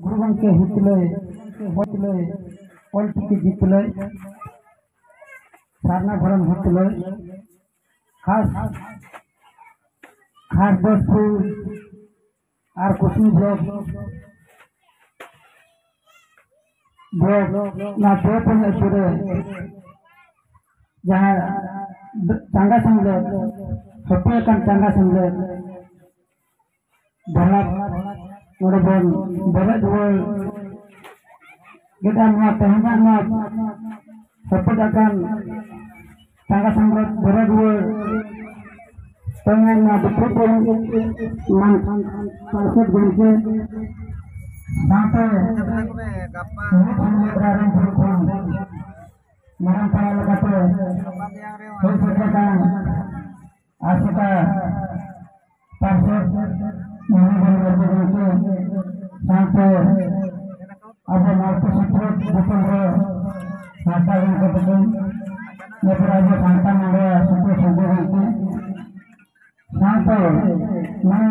गुरुगण के हितले ऑलटिके जितले सारना भरन हितले खास खास दोस्तपुर और कुसुम ब्लॉक ना देवपन अचुरे जहाँ चांगा संगले सत्य चांगा संगले धला नोड़े बन बड़े दुआर kita mau tehnya mau seperti akan sangat sangat berdua pengen mau betul mantan pasir gengsi sampai berarang berkuang marang para kata sesuatu asita pasir mana gengsi sampai अब नाट्य सूत्र बुकल है भाषा में कहते हैं ये पूरा जो भाषा में है सूत्र सूत्र है शांत मन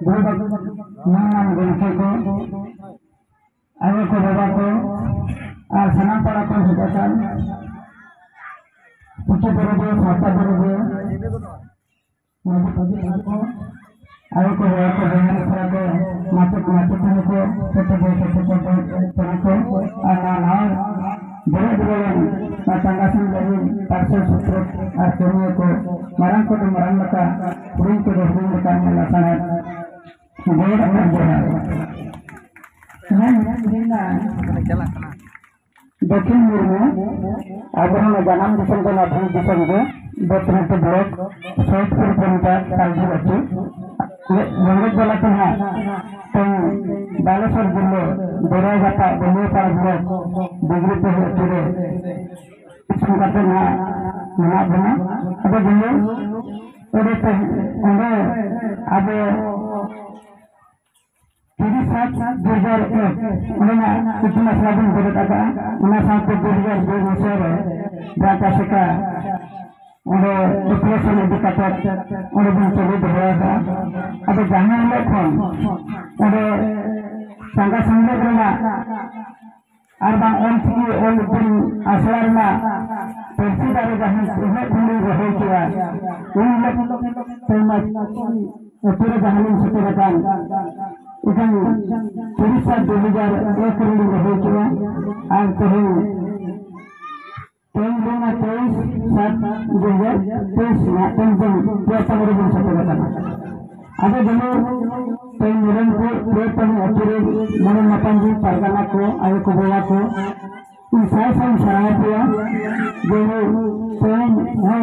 गुरु मन गंके को आगे को बाबा को और सना पड़ा को सुधार कुछ बरोबर भाषा बरोबर मुझे पति को आगे को बाबा को बहन सरा को माचक माचक को को आना बड़े बड़े संगठन dari parcel सूत्र और कर्मियों को मरण को तो मरण का पुरीन को रोकने का मलासना बहुत अच्छा है ना दक्षिण मुर्मू अब हम जन्म दिसम को अभिन दिसम को बत्तीस ब्लॉक सौदपुर पंचायत कालजी बच्चे मंगल वाला तो है तो बालेश्वर जिले दोराघाटा बेलूपाड़ा ब्लॉक डिग्री पे चुरे संगठन ना मना बना अब जिले और अब 30/7/2001 उन्होंने इतना साधन बदला था उन्हें साथ 2002 में से जाता सका उन्हें डिप्रेशन दिखाता उन्हें भी चले दिखाया था अब जहाँ लोग हों उन्हें संघ संगठन अर्बन एमसी और दिन असर में पेशेदार जहाँ उन्हें खुले रहे किया उन लोग पूरे जहाँ में सुते रहता इधर 30/7/2001 रहे किया आज कहीं 23/7/2023 में पेंशन पैसा मेरे बन सकते रहता अगर जरूर कई मिलन को प्रेम अचूरे मन नपंजी परगना को आगे को बोला को इन सारे सराय किया जो स्वयं हम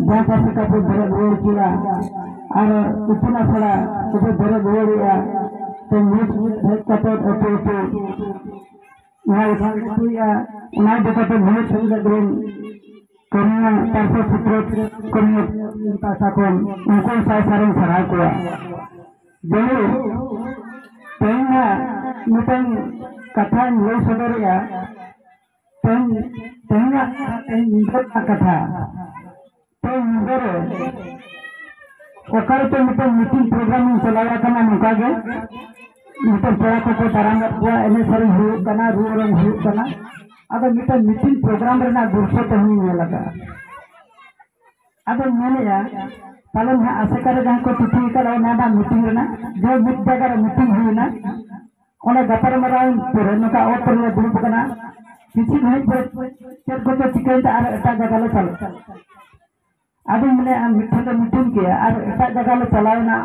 जाकर से कभी बड़े बोल किया और इतना सारा कभी बड़े बोल किया तो मुझे कपड़े अचूरे वहाँ उठान किया उन्हें देखा तो मुझे छुई लगें करना परसों सूत्र करने का साकौन उनको सारे सराय किया जो पेंगा मिटन कथा नहीं सदरिया पेंगा इंद्र का कथा तो इंद्र ओकर तो मिटन मीटिंग प्रोग्राम चलाया करना मुका गए मिटन पेड़ा को तारांग हुआ एने सारे हुए करना रूरन हुए करना अगर मिटन मीटिंग प्रोग्राम रहना गुरसो तो नहीं लगा अगर मैंने यार पालन है आशा करे जहाँ को चिट्ठी कर और नादा मीटिंग रहना जो मिट जगह मीटिंग हुई ना उन्हें गपर मराई पुरानों का और पर ग्रुप करना किसी भाई पर चल को तो चिकन तो आर एटा जगह ले चल अभी मैंने मिट्टी का मीटिंग किया और एटा जगह ले चलाए ना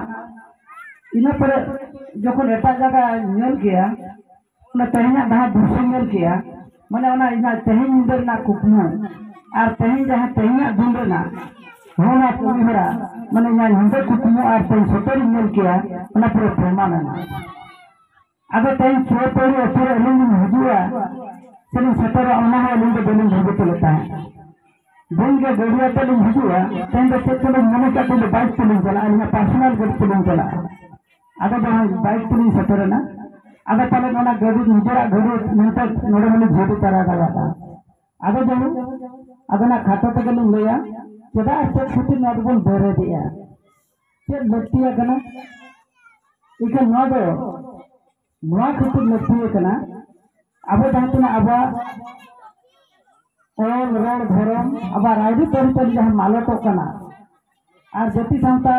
इन्हें पर जो को एटा जगह न्यल किया उन्हें तहिया जहाँ दूसरे न्यल किया मैंने उन्हें इन्हें तहिया निंदर ना कुकमू और तहिया जहाँ तहिया ढूंढे ना होना पूरी हो रहा मैंने यहाँ हिंदू कुटुंबों और तय सोटर ईमेल किया उन्हें पूरे प्रमाण है अगर तय छोटे अच्छे लिंग हुआ चलिए सोटर उन्हें है लिंग दोनों भूगे तो लेता है दिन के गड़िया तो लिंग हुआ तय बच्चे चलो मैंने क्या तो बाइक तो लिंग चला इन्हें पर्सनल गड्डी तो लिंग चला अगर जहाँ बाइक तो लिंग सोटर है ना अगर पहले मैंने गड्डी निजरा गड्डी निंतर नोड़े मैंने झूठी तरह का जाता अगर जरूर अगर ना खाता तक लिंग लिया चेदा चेक छुट्टी नोटबुल बेरे दिया चेक लट्टिया कना इके नोडो नवा खातिर लक्ष्य कना अब जहाँ तना अब ओल रोड धर्म अब राइडी तरीके जहाँ मालटो कना और जाति सामता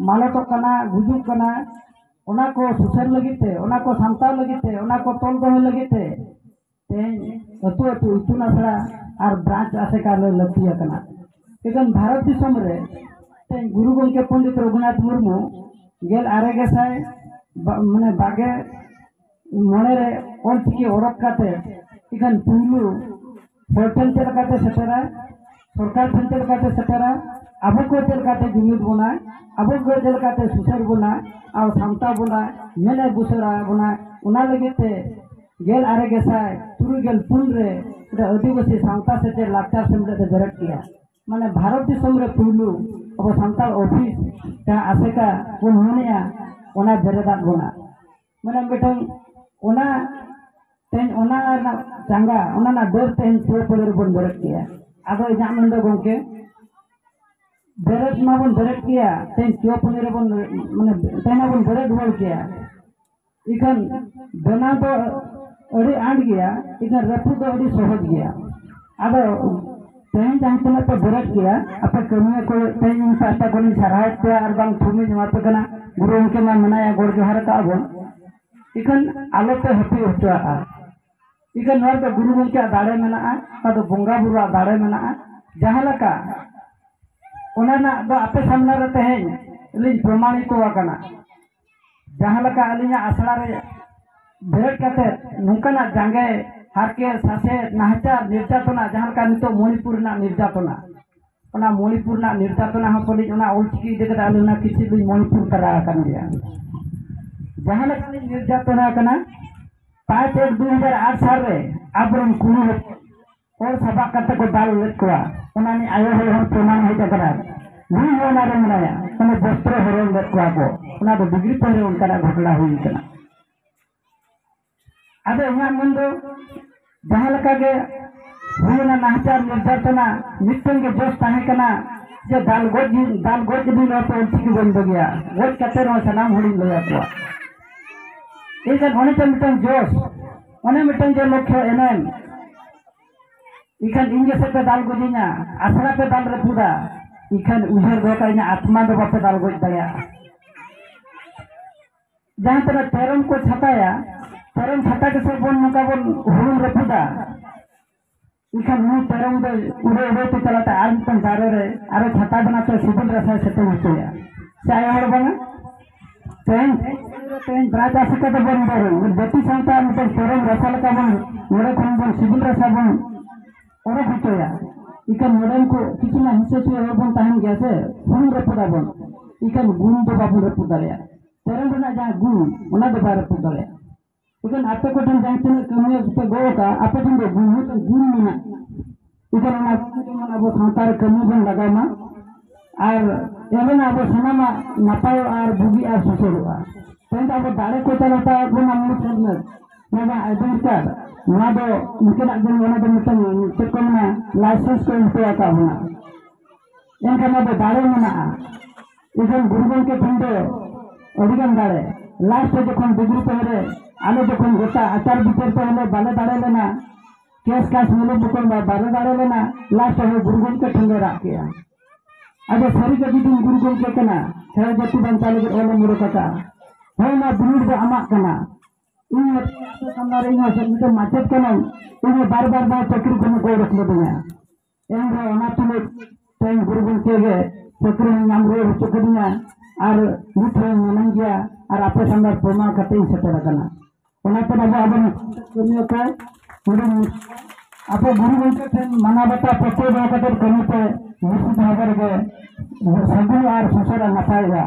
मालटो कना गुजुक कना ओना को सुसर लगीते ओना को सामता लगीते ओना को तोल दोहे लगीते अतु अतु इतुन आसड़ा और ब्रांच आसेका लक्ष्य कना इकन भारत दिसम रे गुरु गंके पंडित रघुनाथ मुर्मू गेल आरे गेसाय माने बागे मने रे ऑलचिकी ओडक काते इकन पुलु होटल चल काते सतरा सरकार चल काते सतरा अब को चल काते जुमिद बोना अब को चल काते सुसर बोना और सामता बोना मेले बुसरा बोना उना लगेते गेल आरे गेसाय तुरु गेल पुल रे आदिवासी सामता से लाचार सेमले बेरट किया माने भारत दिसम रे पुलु अब सामता ऑफिस ता आसेका को मोनेया ओना बेरदा बोना माने बेटन ओना तेन ओना ना चांगा ओना ना डर तेन छो पड़े बन बेरट किया आदो इजा मंदो गोंके बेरट मा बन बेरट किया तेन छो पड़े बन माने तेना बन बेरट बोल किया इखन बना तो अड़ी आंड गया इखन रफू तो अड़ी सहज गया आदो तेन जहां तना तो बेरट किया अपे कमिया को तेन साता कोनी सराय पे और बांग थुमी जमाते कना गुरु उनके मा मनाया गोड़ जोहार का बन इखन आलोते हपी होचुआ इखन नर पे गुरु उनके दाड़े मेना तो बंगा बुरा दाड़े मेना जहां लका ओना ना दो आपे सामने रे तेन लिन प्रमाणित वाकना जहां लका अलिया आसड़ा रे बेरट काते नुकना जांगे हारके सासे नाहचार निर्यातना जहां लका नितो मणिपुर ना निर्यातना ओना मणिपुर ना निर्यातना हो पली ओना ओलचिकी देकता आलुना किछि लिन मणिपुर करा कान गया जहां लका लिन निर्यातना कना 5/1/2008 साल रे आबरन कुनु और सभा करते को दाल लेत कोआ ओना नि आयो हो हम प्रमाण है जकरा नहीं होना रे मनाया तने वस्त्र हरोन लेत कोआ को ओना तो डिग्री पहरे उनका घटना हुई कना आदे यहाँ मंदो जहां लका के हुना नाहचार निर्यातना मिटन के जोश ताहे कना जे दाल गोज दिन और ओलचिकी बन गया गोज कते रो सनाम होड़ी लया को इसे घणे तो मिटन जोश ओने मिटन जे लक्ष्य एनएम इखन इंगे से पे दाल गोजिना आसरा पे दाल रपुदा इखन उजर गोकाइना आत्मा दो बापे दाल गोज दया जहां तक तेरम को छताया तेरम छता के सब बन मुका बन हुरुम रपुदा इखन नु तेरम दो उड़े उड़े तो चलाता आज तक दारे रे आरो छता बना तो सिबिल रसा से तो होया चाय हड़ बना तेन ब्राजा से तो बन बन जति संता मतलब तेरम रसा लका बन मोरे खन बन सिबिल रसा बन और होया इकन मॉडर्न को किसी ना हिस्से से बन ताहन गया से हुरुम रपुदा बन इकन गुण दो बाबू रपुदा रे तेरम बना जा गुण ओना दो बार रपुदा रे इकन आपे को दिन जाते कमे पे गो का आपे दिन गुण तो गुण मिना इकन ना अब संतार कमी बन लगा मा और एवन अब सनामा नपाय और बुगी और सुसरुआ तेन अब दाड़े को चलाता गुण हम छन ना आइडेंटिटी कार्ड ना दो उनके दिन wana दो मिटन चेक करना लाइसेंस को इम्पोया का होना इनका ना दो दाड़े मना इकन गुरुगन के ठंडे अभिगम दाड़े लास्ट पे जखन डिग्री पहरे आले जखन गोटा आचार विचार पहले बाले दाड़े लेना केस कास मिले जखन बाले दाड़े लेना लास्ट है गुरुगन के ठंडे राख किया आज सरी के दिन गुरुगन के कना छे जति बंता लगे ओले मुरो कटा है ना दुनिया दो आमा कना इन सामने इन सब माचत कना इन बार चक्री को रख ले दिया एन रे ओना तुले तेन गुरुगन के गे चक्री नाम रे चक्रीना और मुठे मनन गया और आपे सामने प्रमाण करते सेटर कना ओना तो अब कमियो को आपे गुरुगन के माना बता पते बा कते कमी पे निश्चित नगर के सगुन और सुसरा नपाएगा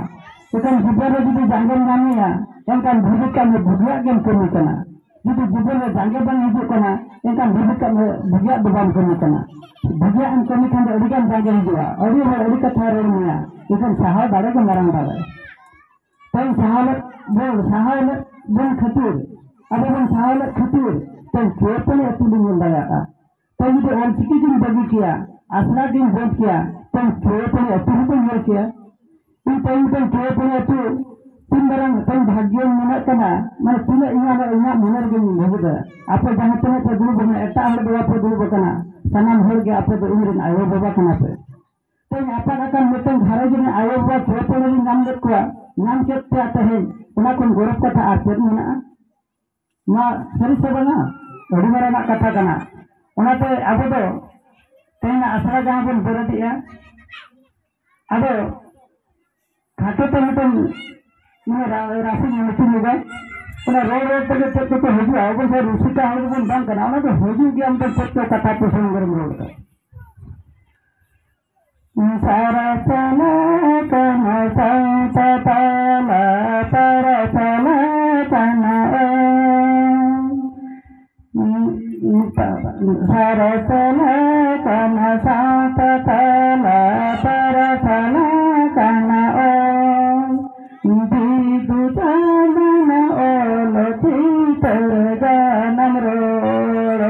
इकन जीवन में जुदी जांगन गामिया एनकान भूमिका में भुगिया गेम कमी कना जुदी जीवन में जांगे बन हिजु कना एनकान भूमिका में भुगिया दबान कमी कना भुगिया अन कमी खान अडिगान जांगे हिजुआ अडी हो अडी कथा रे मिया इकन सहा दाड़े के मारंग दाड़े तन सहाल बन खतूर अब बन सहाल खतूर तन केपने अतुली मन दाया तन जुदी ओलचिकी दिन बगी किया आसरा दिन बंद किया तन केपने अतुली को यर किया इन टाइम तन केपने अतु तीन बारंग तीन भाग्य मन मैं तीन इन मन भागुदा आप जहाँ तीन पे दुर्ब एटा पे दुर्ब सामान आप इन आयो बाबा पे तेज आपन मिट्टन घारज में आयो बाबा पेपड़ी नाम नाम चेक तेहन को गौरव कथा और चेक मेना सारी से बना अड़ी मारा कथा अब तेना आसरा जहाँ बन बेरदे अब खाटोते मिट्टन मैं राशि मीटिंग रोड रोड तक चेक को हजूँ अब से रुसिका हजूँ बन हजू गया चेक कथा प्रसंग रोड सरसना कन संतला सरसना कन सरसना कन संतला सरसना कन दीदु जानन ओलती तरगानम रोड़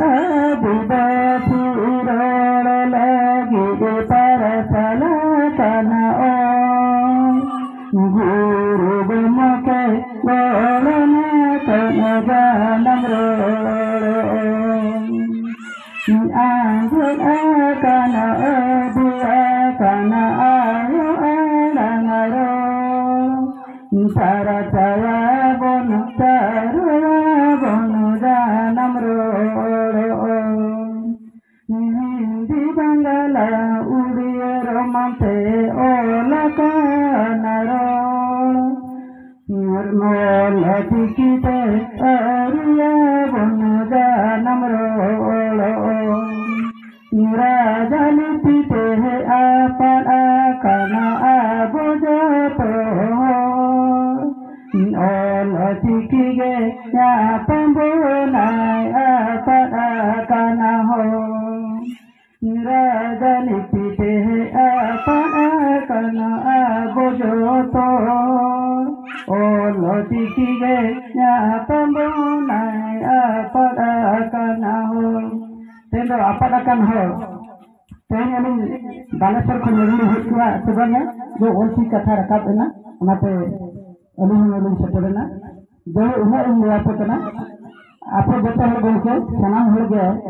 आदिवासी रोड़ लगी परसल कन गुरु गुमके रोड़न कन जानम रोड़ आंगन कन दिया कन आयो सरसया बन जानम रोड़ हिंदी बंगला उड़िया रमते ओलकन रोल दिखते अरिया बन जानम रोड़ राजनीति आपन कन आबो ओल दिखे पंबोनाय आपन हो राजनीति आपन कन आबो ओल दिखे पंबोनाय आपन हो तेन आपन हो तेन बालेश्वर को निर्णय जो ओलची कथा रकाबना अली सेटरना जो इन लापे आप जो गए सामान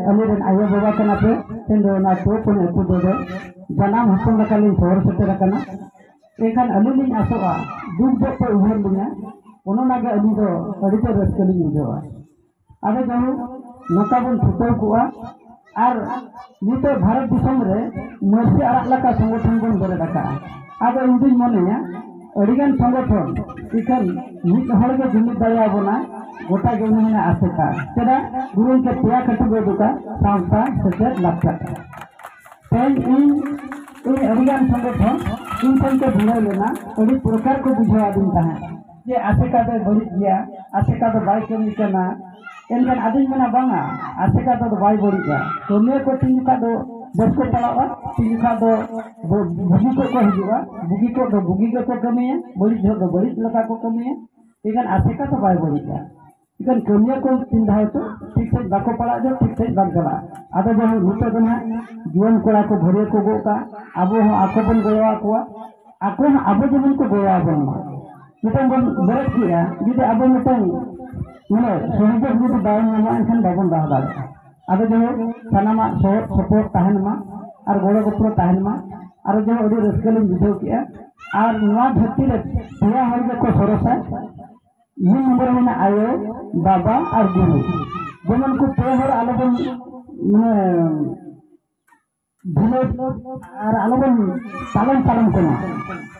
अली आयो बाबा पे तेन टोपन अतु दो जानाम हपन शहर सेटर एखान अली आसोगा दुख जो पे उहर लिया अली अड़ीते रस्क बुझा अब जो नौका बन छुटाव को नित भारत दिसम रे मर्सी आड़ा संगठन बन बेरेद अब इन मन अड़ीगान संगठन इखान मिद हर के जुमिद दायाबना गोटा के उन्हें आसेका चेदा गुरु के पेया कटुगे दुका सावता सेचेद लाक्चा तेन इन अड़ीगान संगठन इन सन के बुझाव लेना अड़ी प्रकार को बुझावा दिन ताहे जे आसेका दो बड़ी गया आसेका दो बाई कमी करना एनखान आदिन मेना बांगा आसेका दो बाई बड़ी गया तो मे को तीनुका दो बस को पड़ावा तीनुका दो बुगी को हजूगा बुगी को कमिया बड़ी जो बड़ी लगा को कमिया इखान आसेका तो बाई बड़ी गया इखान कमिया को तीन धाव तो ठीक से बाको पड़ा जो ठीक से बाग चला आदो जो नितो दना जुआन कोड़ा को भरिया को गोका आबो हो आको बन गोवा को आको आबो जमन को गोवा बन मिटन बन बरत किया जुदि आबो मिटन माने सहयोग जुदि बाय नामा एनखान बाबन रहा दाड़े आदो जो सानामा सपोर्ट तहनमा और गोड़ो गपड़ो तहनमा और जो अड़ी रस्कलिन बुझाव किया और नवा धरती रे पेया हर को सरसा ये नंबर में आयो बाबा और गुरु जेमन को पे हर आलोबन माने भूले और आलोबन पालन करना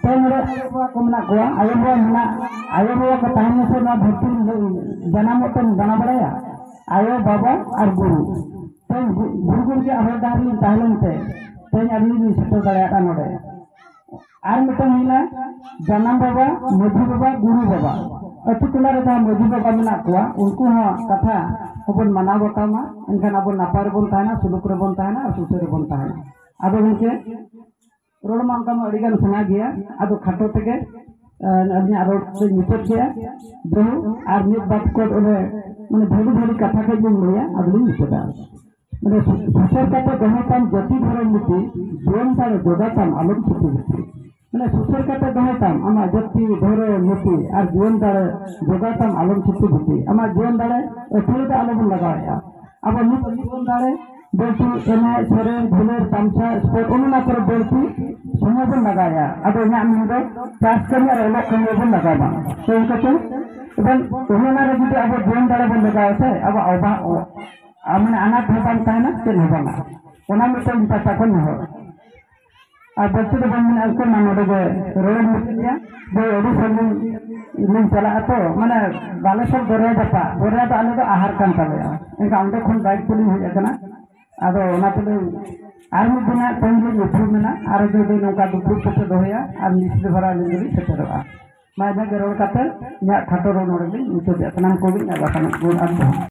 ते मेरे को मना को आयो बाबा को ताहन से ना धरती जनामतन बना बड़ाया आयो बाबा और गुरु ते गुरु के अहदारी ताहलन से ते अभी सेटल दाड़ा नोडे और मिटन हिना जनाम बाबा मधु बाबा गुरु बाबा अतु टोला रे मधु बाबा मेना को उनको कथा बन मानाव बतामा एनखान अब नापार बन ताहना सुलुक रे बन ताहना और सुसर बन ताहना अब उनके रोड मा उनका अड़ीगान सेना गया अब खाटो तेगे अलिया रोड से मुचाद गया जो और मिद बात को माने भागी भागी कथा के जो लिया अब लिन मुचादा माने सुसर कथा गहताम जति धरम नीति जीवन तार जोगाताम आलोक चिति मैंने सुसर का दोहताम आमा जति धोरे नीति और जीवन दाड़े जोगाताम आलम चित्ती भूति आमा जीवन दाड़े एथले आलम लगाया अब जीवन दाड़े बेटी एने सेरेन धुलेर तामसा स्पोर्ट उन्ना कर बेटी समय बन लगाया अब इना मिंदो चास कमी और अलग कमी बन लगाया तो इनका तो इबन उन्ना रे जुदी अब जीवन दाड़े बन लगाया से अब अबा आमने अनाथ होबान ताना के होबाना ओना मिटे इंता तकन हो और बच्चे तो बन में आपको ना नोडे रोड मिटिया जो एडी संग इन चला तो माने बालेश्वर दोरे दपा दोरे तो आले तो आहार कान तबया इनका अंदर खन बाइक पुलिस हो जाकना आदो ओना तो आर मि दिना तंगे उठु मेना आर जो दे नोका दुपुर पटे दोया आर निसले भरा लेंगे सेटरवा मा जा रोड काते या खाटो रोड नोडे नितो सनाम को भी ना बातन गुण अब